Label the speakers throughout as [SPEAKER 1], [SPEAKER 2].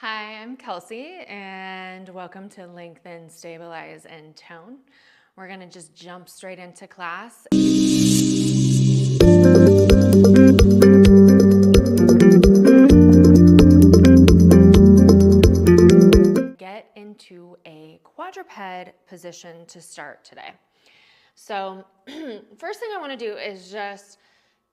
[SPEAKER 1] Hi, I'm Kelsey, and welcome to Lengthen, Stabilize, and Tone. We're gonna just jump straight into class. Get into a quadruped position to start today. So first thing I wanna do is just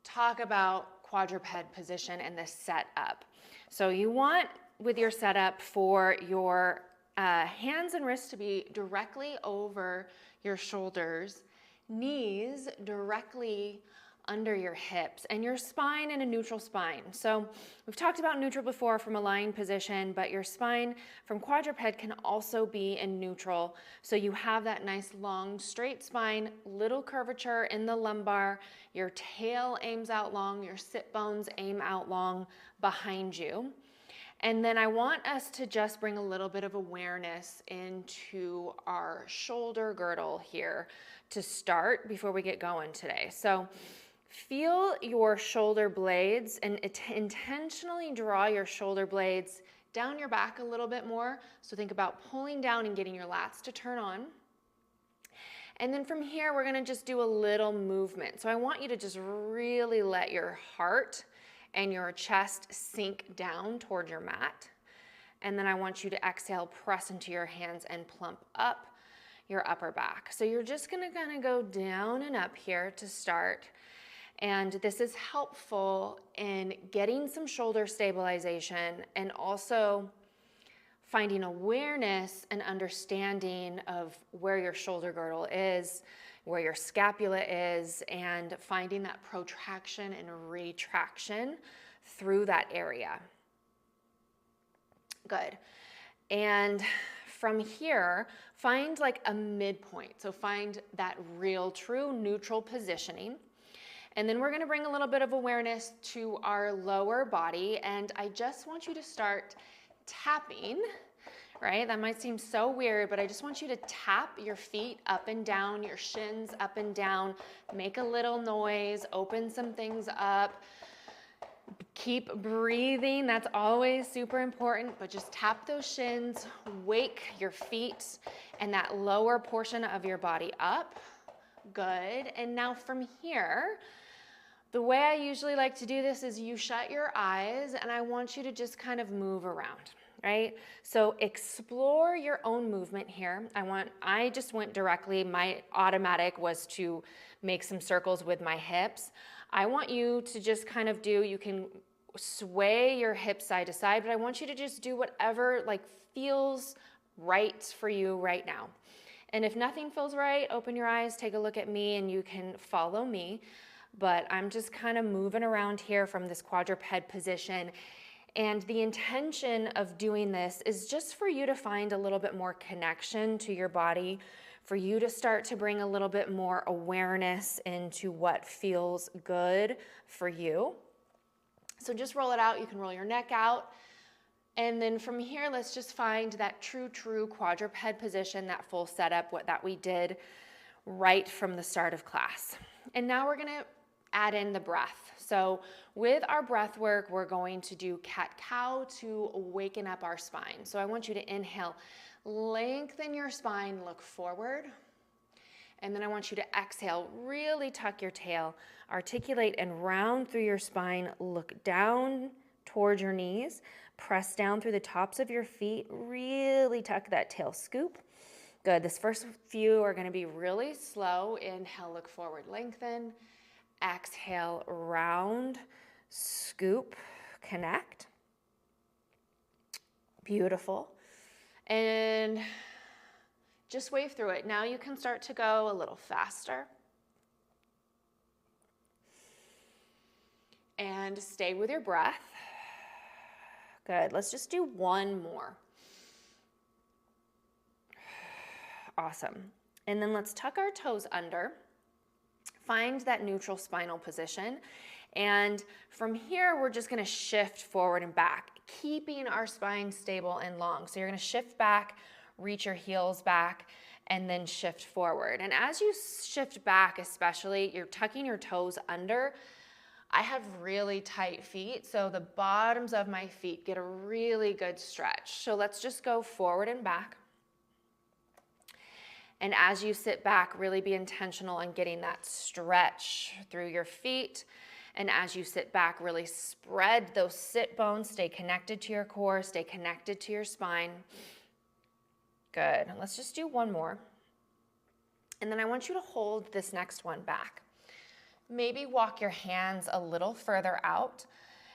[SPEAKER 1] talk about quadruped position and the setup. So you want, with your setup, for your hands and wrists to be directly over your shoulders, knees directly under your hips, and your spine in a neutral spine. So we've talked about neutral before from a lying position, but your spine from quadruped can also be in neutral. So you have that nice long straight spine, little curvature in the lumbar, your tail aims out long, your sit bones aim out long behind you. And then I want us to just bring a little bit of awareness into our shoulder girdle here to start before we get going today. So feel your shoulder blades and intentionally draw your shoulder blades down your back a little bit more. So think about pulling down and getting your lats to turn on. And then from here, we're gonna just do a little movement. So I want you to just really let your heart and your chest sink down toward your mat. And then I want you to exhale, press into your hands and plump up your upper back. So you're just gonna kind of go down and up here to start. And this is helpful in getting some shoulder stabilization and also finding awareness and understanding of where your shoulder girdle is, where your scapula is, and finding that protraction and retraction through that area. Good. And from here, find like a midpoint. So find that real, true neutral positioning. And then we're gonna bring a little bit of awareness to our lower body, and I just want you to start tapping. Right? That might seem so weird, but I just want you to tap your feet up and down, your shins up and down, make a little noise, open some things up, keep breathing. That's always super important, but just tap those shins, wake your feet and that lower portion of your body up. Good. And now from here, the way I usually like to do this is you shut your eyes and I want you to just kind of move around. Right? So explore your own movement here. I just went directly, my automatic was to make some circles with my hips. I want you to just kind of you can sway your hips side to side, but I want you to just do whatever like feels right for you right now. And if nothing feels right, open your eyes, take a look at me, and you can follow me. But I'm just kind of moving around here from this quadruped position. And the intention of doing this is just for you to find a little bit more connection to your body, for you to start to bring a little bit more awareness into what feels good for you. So just roll it out. You can roll your neck out. And then from here, let's just find that true quadruped position, that full setup, that we did right from the start of class. And now we're gonna add in the breath. So with our breath work, we're going to do cat-cow to waken up our spine. So I want you to inhale, lengthen your spine, look forward. And then I want you to exhale, really tuck your tail, articulate and round through your spine, look down towards your knees, press down through the tops of your feet, really tuck that tail scoop. Good, this first few are gonna be really slow. Inhale, look forward, lengthen. Exhale, round, scoop, connect. Beautiful. And just wave through it. Now you can start to go a little faster. And stay with your breath. Good. Let's just do one more. Awesome. And then let's tuck our toes under. Find that neutral spinal position. And from here, we're just gonna shift forward and back, keeping our spine stable and long. So you're gonna shift back, reach your heels back, and then shift forward. And as you shift back, especially, you're tucking your toes under. I have really tight feet, so the bottoms of my feet get a really good stretch. So let's just go forward and back. And as you sit back, really be intentional on getting that stretch through your feet. And as you sit back, really spread those sit bones, stay connected to your core, stay connected to your spine. Good. Let's just do one more. And then I want you to hold this next one back. Maybe walk your hands a little further out.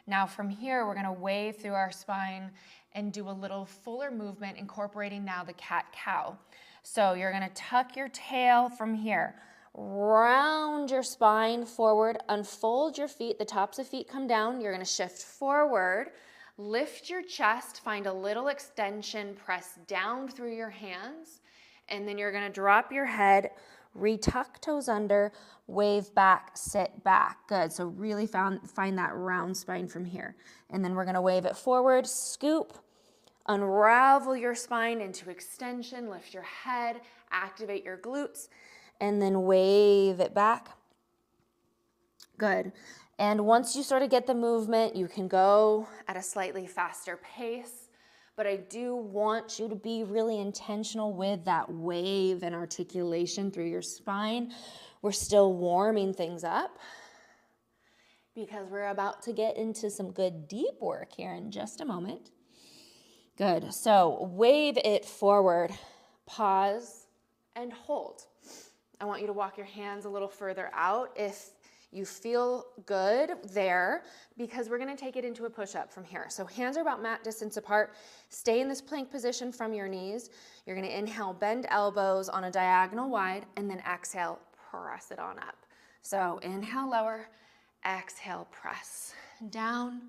[SPEAKER 1] Now from here, we're gonna wave through our spine and do a little fuller movement, incorporating now the cat-cow. So you're gonna tuck your tail from here, round your spine forward, unfold your feet, the tops of feet come down, you're gonna shift forward, lift your chest, find a little extension, press down through your hands, and then you're gonna drop your head, retuck toes under, wave back, sit back. Good, so really find that round spine from here. And then we're gonna wave it forward, scoop, unravel your spine into extension, lift your head, activate your glutes, and then wave it back. Good. And once you sort of get the movement, you can go at a slightly faster pace, but I do want you to be really intentional with that wave and articulation through your spine. We're still warming things up because we're about to get into some good deep work here in just a moment. Good, so wave it forward, pause, and hold. I want you to walk your hands a little further out if you feel good there, because we're gonna take it into a push-up from here. So hands are about mat distance apart. Stay in this plank position from your knees. You're gonna inhale, bend elbows on a diagonal wide, and then exhale, press it on up. So inhale, lower, exhale, press. Down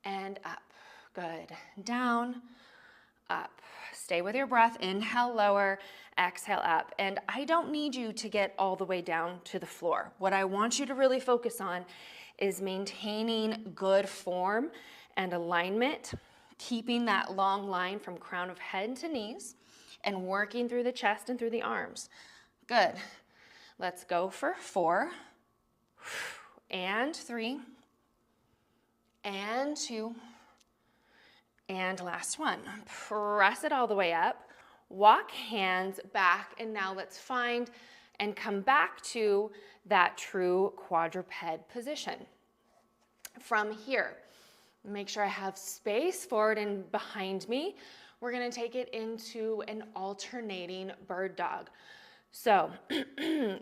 [SPEAKER 1] and up. Good. Down, up. Stay with your breath. Inhale, lower, exhale, up. And I don't need you to get all the way down to the floor. What I want you to really focus on is maintaining good form and alignment, keeping that long line from crown of head to knees, and working through the chest and through the arms. Good. Let's go for 4, and 3, and 2, and last one. Press it all the way up, walk hands back, and now let's find and come back to that true quadruped position. From here, make sure I have space forward and behind me. We're gonna take it into an alternating bird dog. So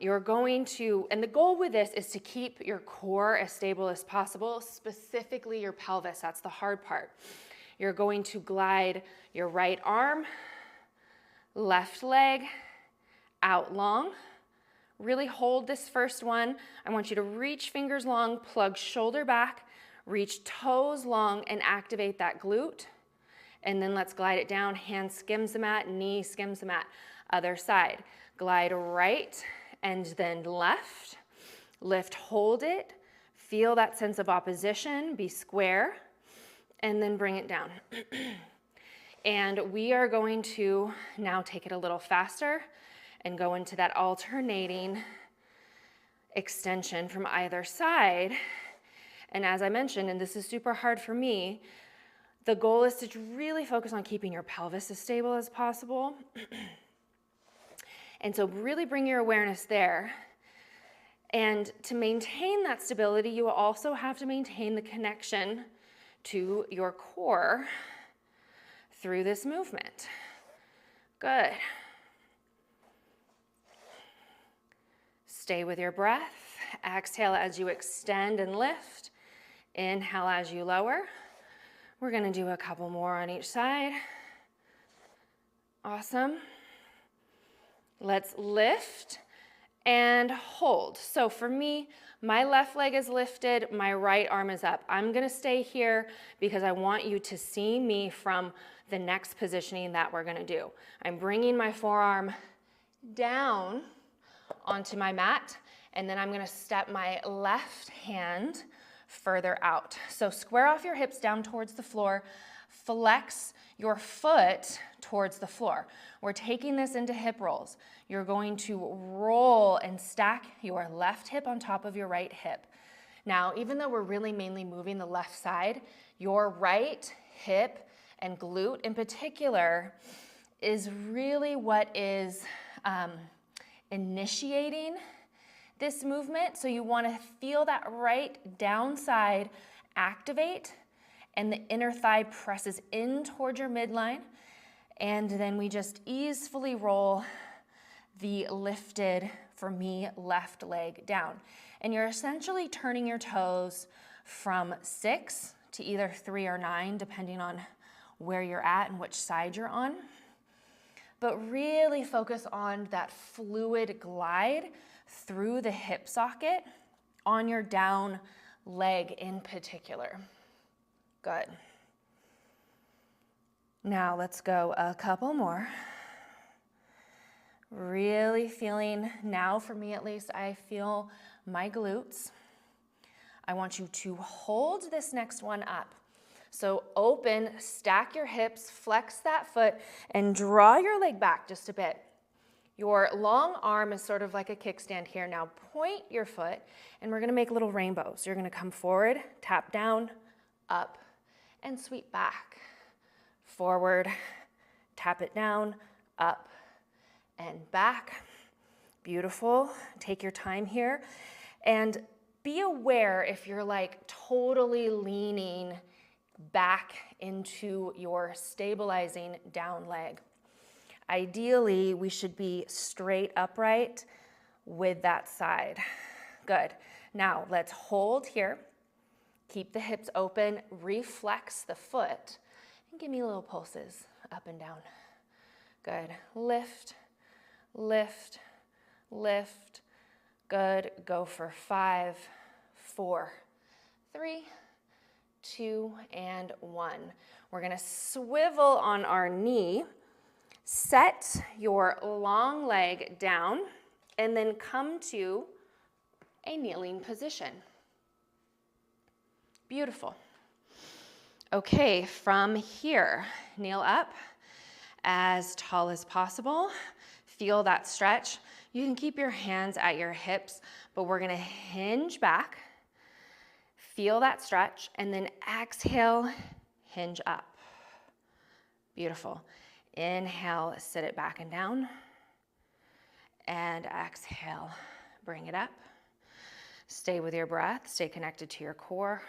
[SPEAKER 1] you're going to, and the goal with this is to keep your core as stable as possible, specifically your pelvis. That's the hard part. You're going to glide your right arm, left leg out long. Really hold this first one. I want you to reach fingers long, plug shoulder back, reach toes long, and activate that glute. And then let's glide it down. Hand skims the mat, knee skims the mat. Other side. Glide right and then left. Lift, hold it. Feel that sense of opposition. Be square. And then bring it down. And we are going to now take it a little faster and go into that alternating extension from either side. And as I mentioned, and this is super hard for me, the goal is to really focus on keeping your pelvis as stable as possible. And so really bring your awareness there. And to maintain that stability, you will also have to maintain the connection to your core through this movement. Good. Stay with your breath. Exhale as you extend and lift. Inhale as you lower. We're gonna do a couple more on each side. Awesome. Let's lift and hold. So for me, my left leg is lifted, my right arm is up. I'm gonna stay here because I want you to see me from the next positioning that we're gonna do. I'm bringing my forearm down onto my mat, and then I'm gonna step my left hand further out. So square off your hips down towards the floor, flex your foot towards the floor. We're taking this into hip rolls. You're going to roll and stack your left hip on top of your right hip. Now, even though we're really mainly moving the left side, your right hip and glute in particular is really what is initiating this movement. So you want to feel that right downside activate, and the inner thigh presses in towards your midline, and then we just easily roll the lifted, for me, left leg down. And you're essentially turning your toes from 6 to either 3 or 9, depending on where you're at and which side you're on. But really focus on that fluid glide through the hip socket on your down leg in particular. Good. Now let's go a couple more. Really feeling, now for me at least, I feel my glutes. I want you to hold this next one up. So open, stack your hips, flex that foot, and draw your leg back just a bit. Your long arm is sort of like a kickstand here. Now point your foot, and we're gonna make little rainbows. You're gonna come forward, tap down, up, and sweep back. Forward, tap it down, up, and back. Beautiful. Take your time here. And be aware if you're like totally leaning back into your stabilizing down leg. Ideally, we should be straight upright with that side. Good. Now let's hold here. Keep the hips open, reflex the foot, and give me little pulses up and down. Good. Lift, lift, lift. Good. Go for 5, 4, 3, 2, and 1. We're gonna swivel on our knee, set your long leg down, and then come to a kneeling position. Beautiful. Okay, from here, kneel up as tall as possible. Feel that stretch. You can keep your hands at your hips, but we're gonna hinge back. Feel that stretch, and then exhale, hinge up. Beautiful. Inhale, sit it back and down. And exhale, bring it up. Stay with your breath, stay connected to your core.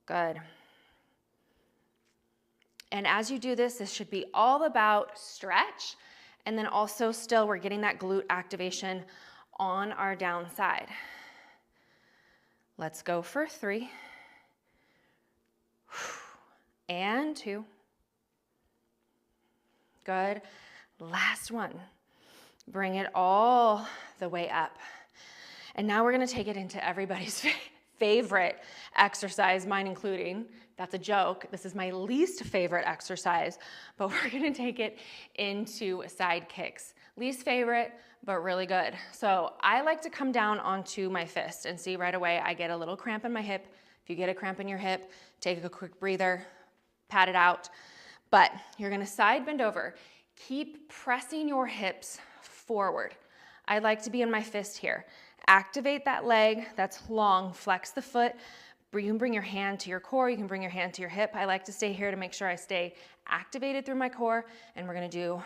[SPEAKER 1] Good. And as you do this, this should be all about stretch, and then also still we're getting that glute activation on our down side. Let's go for 3 and 2. Good. Last one. Bring it all the way up. And now we're going to take it into everybody's favorite exercise, mine including. That's a joke. This is my least favorite exercise, but we're going to take it into side kicks. Least favorite, but really good. So I like to come down onto my fist, and see right away I get a little cramp in my hip. If you get a cramp in your hip, take a quick breather, pat it out. But you're going to side bend over. Keep pressing your hips forward. I like to be in my fist here. Activate that leg that's long, flex the foot. You can bring your hand to your core, you can bring your hand to your hip. I like to stay here to make sure I stay activated through my core, and we're gonna do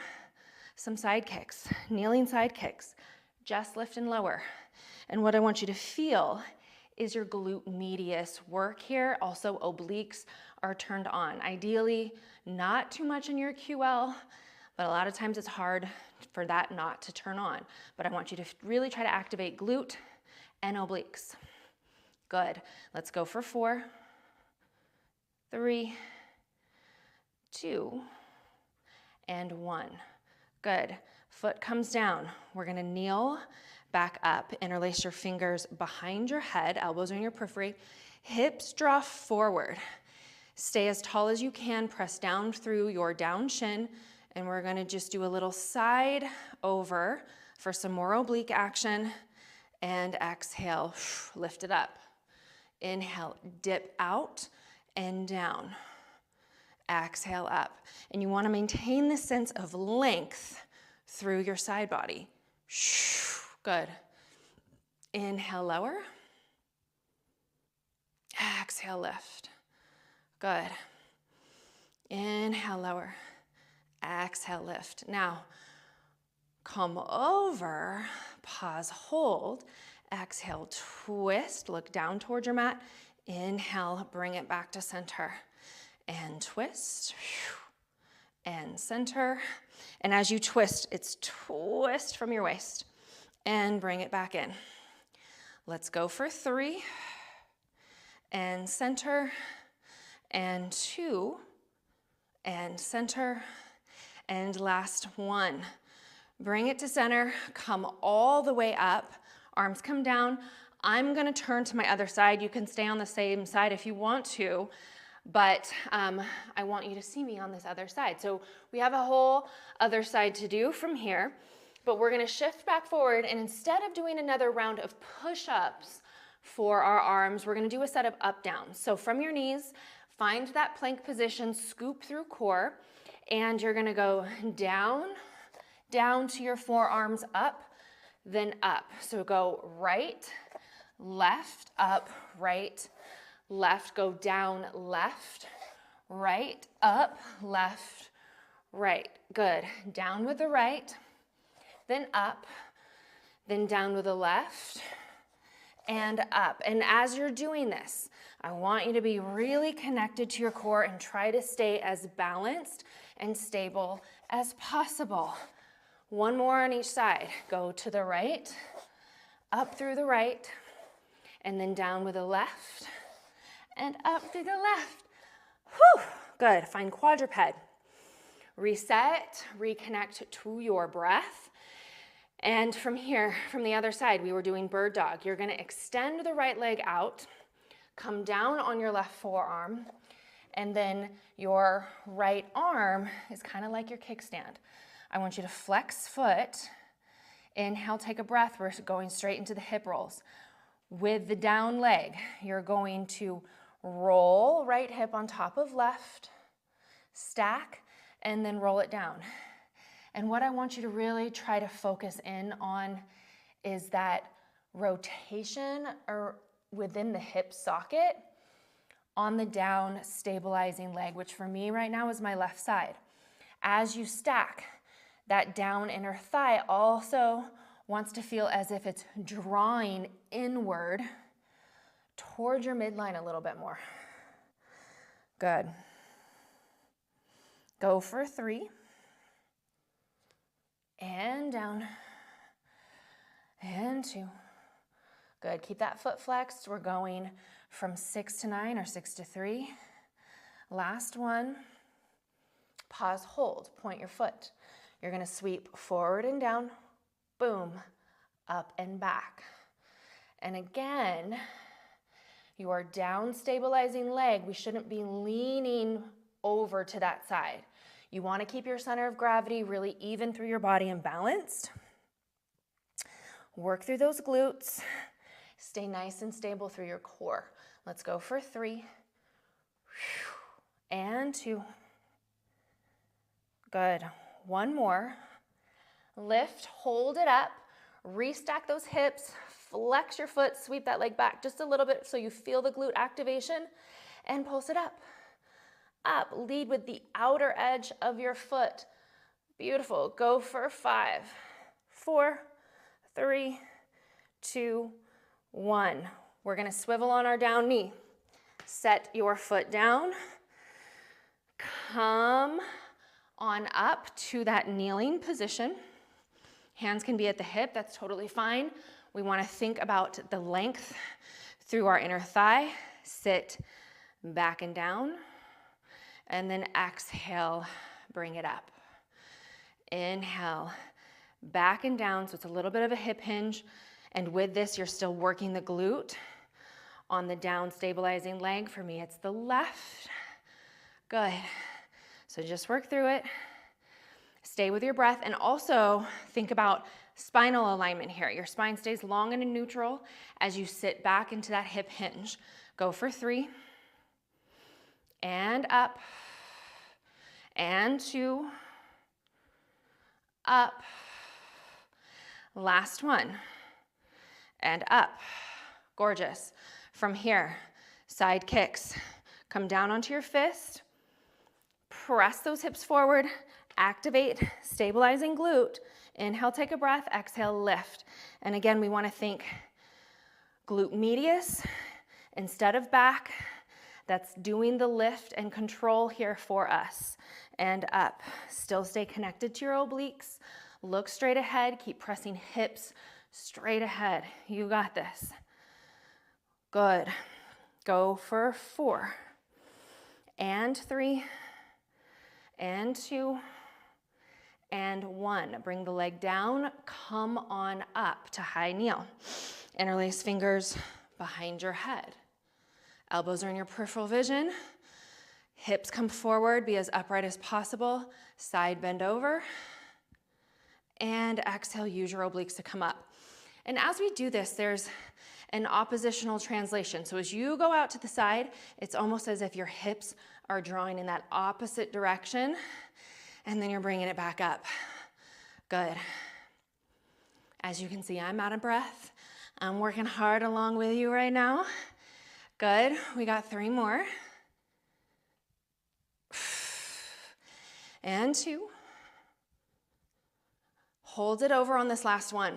[SPEAKER 1] some side kicks, kneeling side kicks. Just lift and lower. And what I want you to feel is your glute medius work here. Also, obliques are turned on. Ideally, not too much in your QL, but a lot of times it's hard for that not to turn on. But I want you to really try to activate glute and obliques. Good. Let's go for 4, 3, 2, and 1. Good. Foot comes down. We're going to kneel back up. Interlace your fingers behind your head, elbows are in your periphery. Hips draw forward. Stay as tall as you can. Press down through your down shin. And we're going to just do a little side over for some more oblique action. And exhale, lift it up. Inhale, dip out and down. Exhale up. And you want to maintain this sense of length through your side body. Good. Inhale, lower. Exhale, lift. Good. Inhale, lower. Exhale, lift. Now, come over, pause, hold. Exhale, twist, look down towards your mat. Inhale, bring it back to center. And twist. And center. And as you twist, it's twist from your waist. And bring it back in. Let's go for 3. And center. And 2. And center. And last 1. Bring it to center. Come all the way up. Arms come down. I'm going to turn to my other side. You can stay on the same side if you want to, but I want you to see me on this other side. So we have a whole other side to do from here, but we're going to shift back forward, and instead of doing another round of push-ups for our arms, we're going to do a set of up-downs. So from your knees, find that plank position, scoop through core, and you're going to go down, down to your forearms, up, then up. So go right, left, up, right, left, go down, left, right, up, left, right. Good. Down with the right, then up, then down with the left, and up. And as you're doing this, I want you to be really connected to your core and try to stay as balanced and stable as possible. One more on each side. Go to the right, up through the right, and then down with the left, and up to the left. Whew, good. Find quadruped. Reset, reconnect to your breath. And from here, from the other side, we were doing bird dog. You're gonna extend the right leg out, come down on your left forearm, and then your right arm is kind of like your kickstand. I want you to flex foot. Inhale, take a breath. We're going straight into the hip rolls. With the down leg, you're going to roll right hip on top of left, stack, and then roll it down. And what I want you to really try to focus in on is that rotation or within the hip socket on the down stabilizing leg, which for me right now is my left side. As you stack, that down inner thigh also wants to feel as if it's drawing inward towards your midline a little bit more. Good. Go for 3. And down. And 2. Good. Keep that foot flexed. We're going from 6 to 9 or 6 to 3. Last one. Pause, hold. Point your foot. You're going to sweep forward and down, boom, up and back. And again, your down stabilizing leg, we shouldn't be leaning over to that side. You want to keep your center of gravity really even through your body and balanced. Work through those glutes. Stay nice and stable through your core. Let's go for 3. And 2. Good. 1 more. Lift, hold it up, restack those hips, flex your foot, sweep that leg back just a little bit so you feel the glute activation, and pulse it up. Up, lead with the outer edge of your foot. Beautiful. Go for 5, 4, 3, 2, 1. We're going to swivel on our down knee. Set your foot down. Come on up to that kneeling position. Hands can be at the hip, that's totally fine. We want to think about the length through our inner thigh. Sit back and down, and then exhale, bring it up. Inhale, back and down, so it's a little bit of a hip hinge, and with this, you're still working the glute on the down stabilizing leg. For me, it's the left. Good. So just work through it. Stay with your breath, and also think about spinal alignment here. Your spine stays long and in neutral as you sit back into that hip hinge. Go for 3. And up. And 2. Up. Last one. and up. Gorgeous. From here, side kicks. Come down onto your fist. Press those hips forward. Activate, stabilizing glute. Inhale, take a breath. Exhale, lift. And again, we want to think glute medius instead of back. That's doing the lift and control here for us. And up. Still stay connected to your obliques. Look straight ahead. Keep pressing hips straight ahead. You got this. Good. Go for 4. And 3. And 2. And 1. Bring the leg down. Come on up to high kneel. Interlace fingers behind your head. Elbows are in your peripheral vision. Hips come forward, be as upright as possible. Side bend over. And exhale, use your obliques to come up. And as we do this, there's an oppositional translation. So as you go out to the side, it's almost as if your hips are drawing in that opposite direction, and then you're bringing it back up. Good. As you can see, I'm out of breath. I'm working hard along with you right now. Good. We got 3 more. And 2. Hold it over on this last one.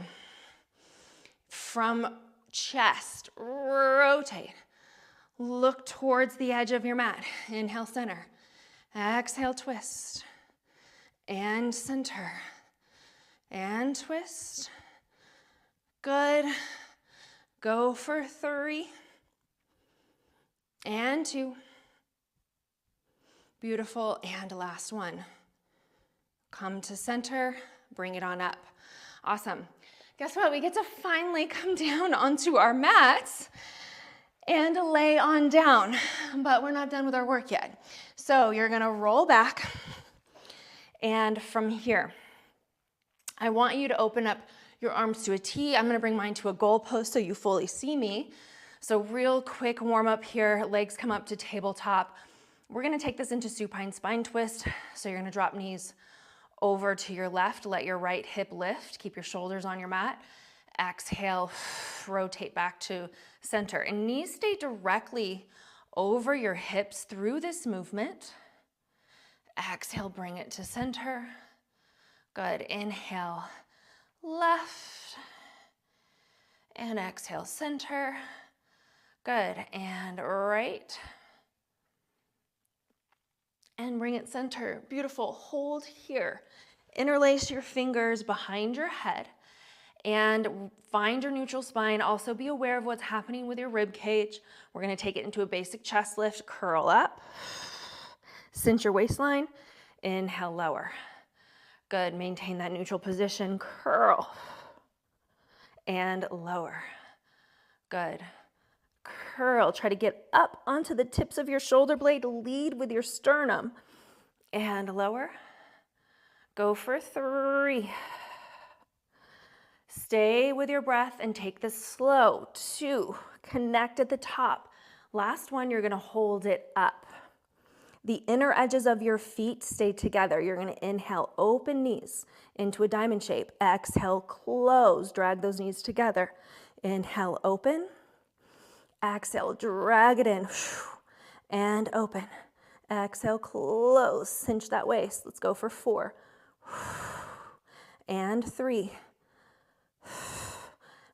[SPEAKER 1] From chest, rotate. Look towards the edge of your mat. Inhale, center. Exhale, twist. And center. And twist. Good. Go for 3. And 2. Beautiful. And last one. Come to center. Bring it on up. Awesome. Guess what? We get to finally come down onto our mats and lay on down, but we're not done with our work yet. So you're gonna roll back, and from here, I want you to open up your arms to a T. I'm gonna bring mine to a goalpost so you fully see me. So real quick warm up here, legs come up to tabletop. We're gonna take this into supine spine twist. So you're gonna drop knees over to your left, let your right hip lift, keep your shoulders on your mat. Exhale, rotate back to center. And knees stay directly over your hips through this movement. Exhale, bring it to center. Good, inhale, left. And exhale, center. Good, and right. And bring it center. Beautiful, hold here. Interlace your fingers behind your head and find your neutral spine. Also be aware of what's happening with your rib cage. We're gonna take it into a basic chest lift, curl up, cinch your waistline, inhale, lower. Good, maintain that neutral position, curl, and lower. Good, curl, try to get up onto the tips of your shoulder blade, lead with your sternum, and lower. Go for 3. Stay with your breath and take this slow. 2, connect at the top. Last one, you're gonna hold it up. The inner edges of your feet stay together. You're gonna inhale, open knees into a diamond shape. Exhale, close, drag those knees together. Inhale, open. Exhale, drag it in, and open. Exhale, close, cinch that waist. Let's go for 4. And 3.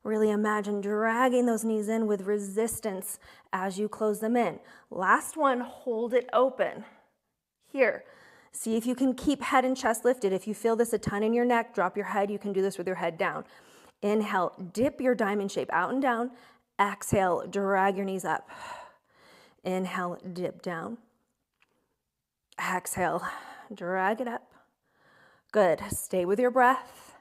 [SPEAKER 1] Really imagine dragging those knees in with resistance as you close them in. Last one, hold it open. Here, see if you can keep head and chest lifted. If you feel this a ton in your neck, drop your head. You can do this with your head down. Inhale, dip your diamond shape out and down. Exhale, drag your knees up. Inhale, dip down. Exhale, drag it up. Good, stay with your breath.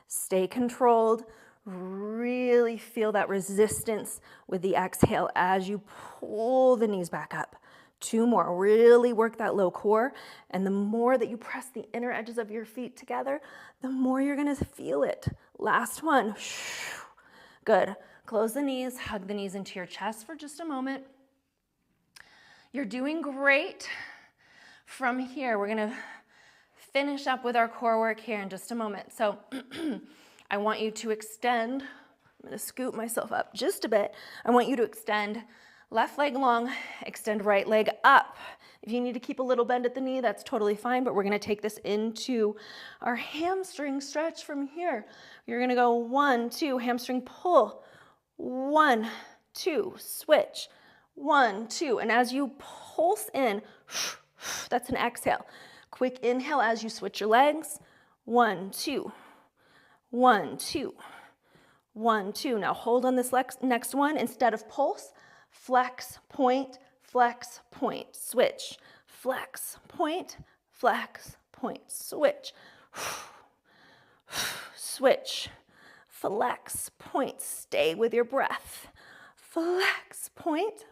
[SPEAKER 1] Stay controlled. Really feel that resistance with the exhale as you pull the knees back up. 2 more, really work that low core. And the more that you press the inner edges of your feet together, the more you're gonna feel it. Last one, good. Close the knees, hug the knees into your chest for just a moment. You're doing great. From here, we're gonna finish up with our core work here in just a moment. So I want you to extend
[SPEAKER 2] I'm gonna scoot myself up just a bit. I want you to extend left leg long, extend right leg up. If you need to keep a little bend at the knee, that's totally fine, but we're gonna take this into our hamstring stretch from here. You're gonna go 1, 2, hamstring pull. 1, 2, switch. 1, 2, and as you pulse in, that's an exhale. Quick inhale as you switch your legs. 1, 2, 1, 2, 1, 2. Now hold on this next one. Instead of pulse, flex, point, switch. Flex, point, switch. Switch. Flex, point. Stay with your breath. Flex, point.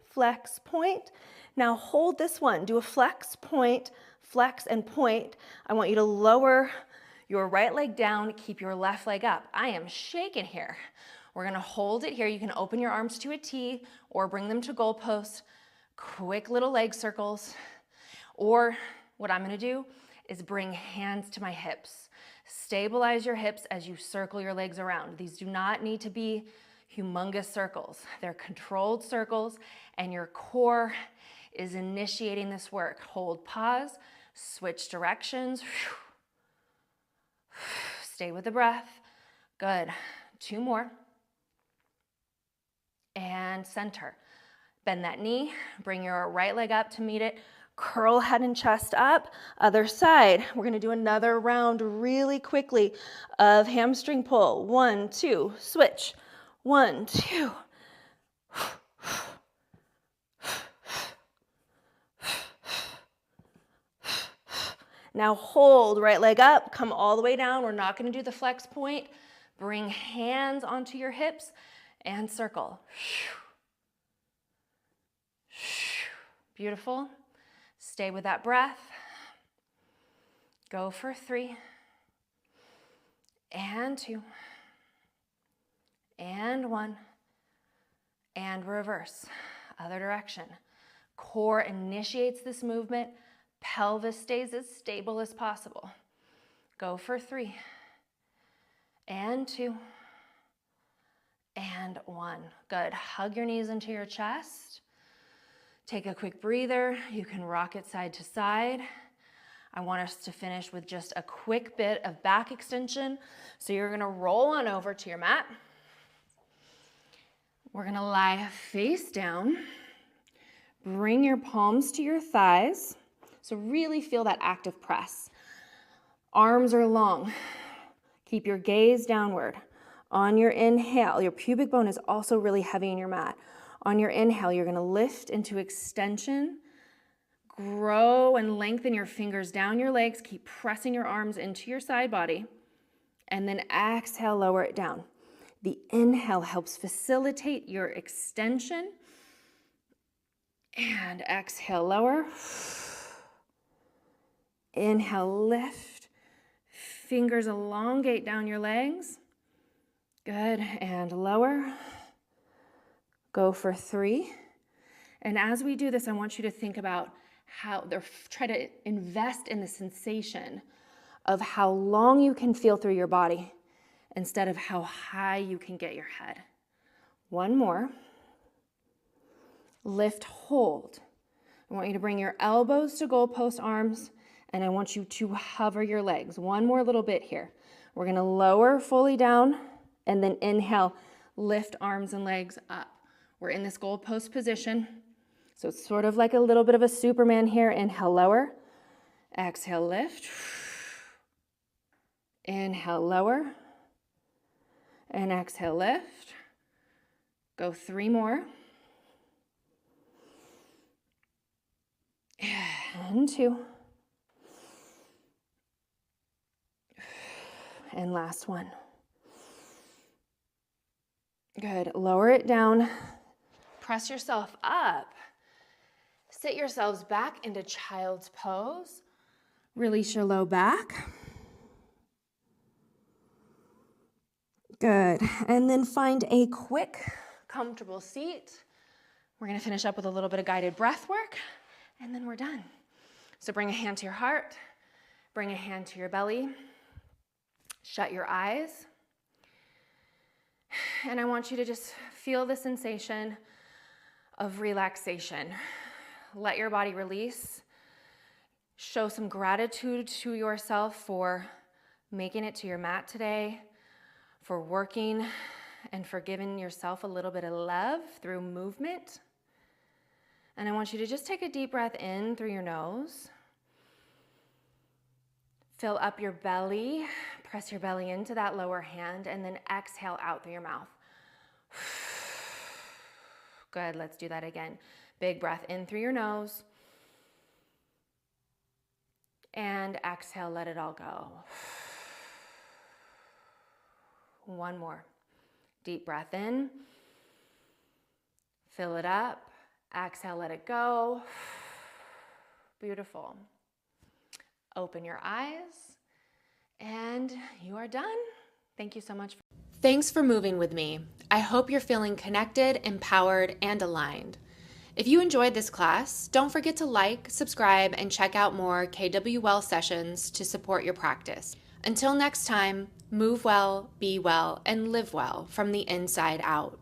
[SPEAKER 2] Now hold this one. Do a flex, and point. I want you to lower your right leg down, keep your left leg up. I am shaking here. We're gonna hold it here. You can open your arms to a T or bring them to goalposts. Quick little leg circles. Or what I'm gonna do is bring hands to my hips. Stabilize your hips as you circle your legs around. These do not need to be humongous circles. They're controlled circles, and your core is initiating this work. Hold, pause, switch directions. Stay with the breath. Good. 2 more. And center. Bend that knee. Bring your right leg up to meet it. Curl head and chest up. Other side. We're going to do another round really quickly of hamstring pull. 1, 2, switch. 1, 2. Now hold, right leg up, come all the way down. We're not going to do the flex point. Bring hands onto your hips and circle. Beautiful. Stay with that breath. Go for 3 and 2 and 1 and reverse. Other direction. Core initiates this movement. Pelvis stays as stable as possible. Go for 3 and 2 and 1. Good. Hug your knees into your chest. Take a quick breather. You can rock it side to side. I want us to finish with just a quick bit of back extension. So you're going to roll on over to your mat. We're going to lie face down. Bring your palms to your thighs. So really feel that active press. Arms are long. Keep your gaze downward. On your inhale, your pubic bone is also really heavy in your mat. On your inhale, you're going to lift into extension. Grow and lengthen your fingers down your legs. Keep pressing your arms into your side body. And then exhale, lower it down. The inhale helps facilitate your extension. And exhale, lower. Inhale, lift. Fingers elongate down your legs. Good, and lower. Go for 3. And as we do this, I want you to think about try to invest in the sensation of how long you can feel through your body instead of how high you can get your head. 1 more. Lift, hold. I want you to bring your elbows to goalpost arms, and I want you to hover your legs. 1 more little bit here. We're going to lower fully down, and then inhale, lift arms and legs up. We're in this goalpost position, so it's sort of like a little bit of a Superman here. Inhale, lower. Exhale, lift. Inhale, lower. And exhale, lift. Go 3 more. And 2. And last one. Good. Lower it down. Press yourself up. Sit yourselves back into child's pose. Release your low back. Good. And then find a quick, comfortable seat. We're going to finish up with a little bit of guided breath work, and then we're done. So bring a hand to your heart. Bring a hand to your belly. Shut your eyes.
[SPEAKER 1] And I want you to just feel the sensation of relaxation. Let your body release. Show some gratitude to yourself for making it to your mat today, for working and for giving yourself a little bit of love through movement. And I want you to just take a deep breath in through your nose. Fill up your belly, press your belly into that lower hand, and then exhale out through your mouth. Good, let's do that again. Big breath in through your nose. And exhale, let it all go. One more. Deep breath in. Fill it up. Exhale, let it go. Beautiful. Open your eyes, and you are done. Thank you so much. Thanks for moving with me. I hope you're feeling connected, empowered, and aligned. If you enjoyed this class, don't forget to like, subscribe, and check out more KWL sessions to support your practice. Until next time, move well, be well, and live well from the inside out.